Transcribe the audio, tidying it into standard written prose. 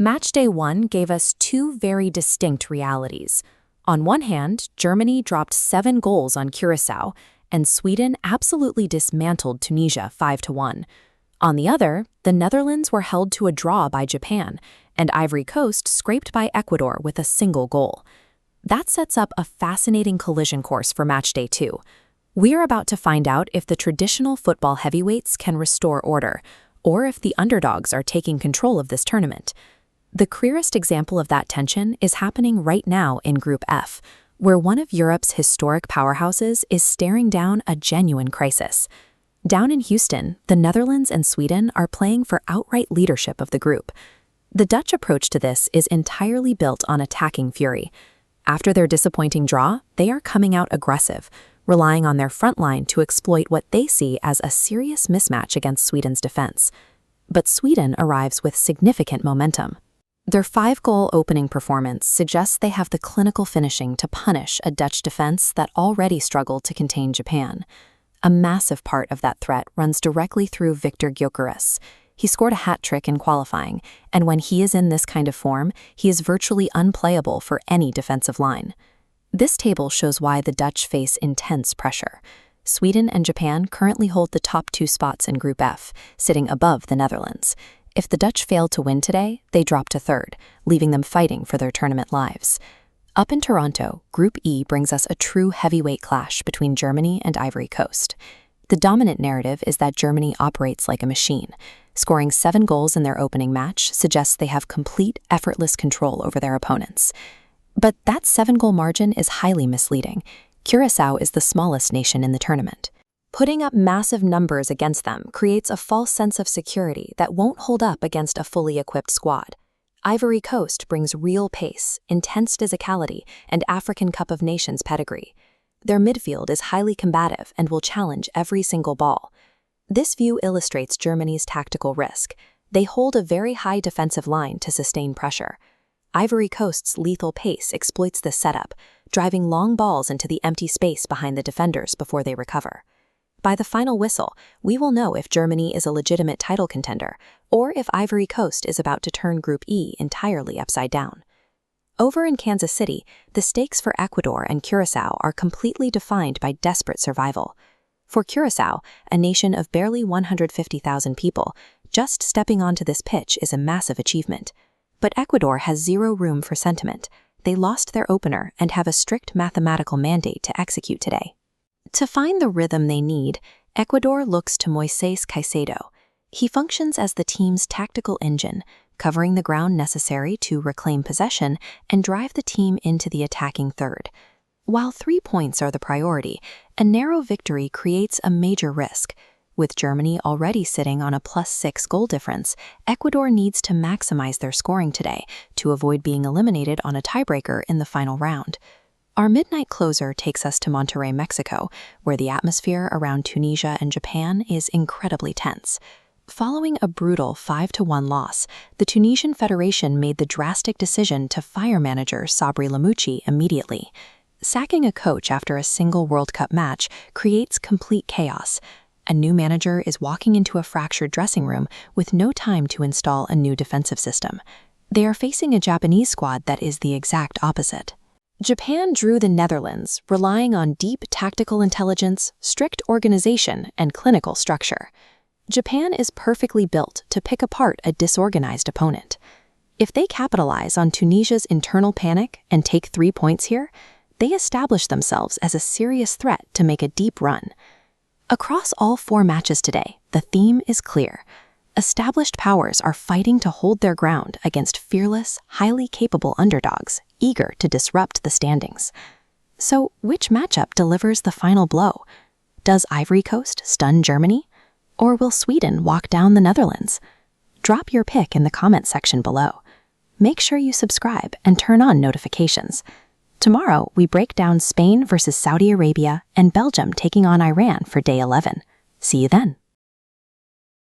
Matchday 1 gave us two very distinct realities. On one hand, Germany dropped 7 goals on Curaçao, and Sweden absolutely dismantled Tunisia 5-1. On the other, the Netherlands were held to a draw by Japan, and Ivory Coast scraped by Ecuador with a single goal. That sets up a fascinating collision course for Matchday 2. We're about to find out if the traditional football heavyweights can restore order, or if the underdogs are taking control of this tournament. The clearest example of that tension is happening right now in Group F, where one of Europe's historic powerhouses is staring down a genuine crisis. Down in Houston, the Netherlands and Sweden are playing for outright leadership of the group. The Dutch approach to this is entirely built on attacking fury. After their disappointing draw, they are coming out aggressive, relying on their front line to exploit what they see as a serious mismatch against Sweden's defense. But Sweden arrives with significant momentum. Their 5-goal opening performance suggests they have the clinical finishing to punish a Dutch defense that already struggled to contain Japan. A massive part of that threat runs directly through Victor Gyokeres. He scored a hat-trick in qualifying, and when he is in this kind of form, he is virtually unplayable for any defensive line. This table shows why the Dutch face intense pressure. Sweden and Japan currently hold the top 2 spots in Group F, sitting above the Netherlands. If the Dutch fail to win today, they drop to 3rd, leaving them fighting for their tournament lives. Up in Toronto, Group E brings us a true heavyweight clash between Germany and Ivory Coast. The dominant narrative is that Germany operates like a machine. Scoring 7 goals in their opening match suggests they have complete, effortless control over their opponents. But that 7-goal margin is highly misleading. Curaçao is the smallest nation in the tournament. Putting up massive numbers against them creates a false sense of security that won't hold up against a fully equipped squad. Ivory Coast brings real pace, intense physicality, and African Cup of Nations pedigree. Their midfield is highly combative and will challenge every single ball. This view illustrates Germany's tactical risk. They hold a very high defensive line to sustain pressure. Ivory Coast's lethal pace exploits this setup, driving long balls into the empty space behind the defenders before they recover. By the final whistle, we will know if Germany is a legitimate title contender, or if Ivory Coast is about to turn Group E entirely upside down. Over in Kansas City, the stakes for Ecuador and Curaçao are completely defined by desperate survival. For Curaçao, a nation of barely 150,000 people, just stepping onto this pitch is a massive achievement. But Ecuador has zero room for sentiment. They lost their opener and have a strict mathematical mandate to execute today. To find the rhythm they need, Ecuador looks to Moises Caicedo. He functions as the team's tactical engine, covering the ground necessary to reclaim possession and drive the team into the attacking third. While 3 points are the priority, a narrow victory creates a major risk. With Germany already sitting on a +6 goal difference, Ecuador needs to maximize their scoring today to avoid being eliminated on a tiebreaker in the final round. Our midnight closer takes us to Monterrey, Mexico, where the atmosphere around Tunisia and Japan is incredibly tense. Following a brutal 5-1 loss, the Tunisian Federation made the drastic decision to fire manager Sabri Lamouchi immediately. Sacking a coach after a single World Cup match creates complete chaos. A new manager is walking into a fractured dressing room with no time to install a new defensive system. They are facing a Japanese squad that is the exact opposite. Japan drew the Netherlands, relying on deep tactical intelligence, strict organization, and clinical structure. Japan is perfectly built to pick apart a disorganized opponent. If they capitalize on Tunisia's internal panic and take 3 points here, they establish themselves as a serious threat to make a deep run. Across all 4 matches today, the theme is clear. Established powers are fighting to hold their ground against fearless, highly capable underdogs, eager to disrupt the standings. So, which matchup delivers the final blow? Does Ivory Coast stun Germany? Or will Sweden walk down the Netherlands? Drop your pick in the comment section below. Make sure you subscribe and turn on notifications. Tomorrow, we break down Spain versus Saudi Arabia and Belgium taking on Iran for day 11. See you then.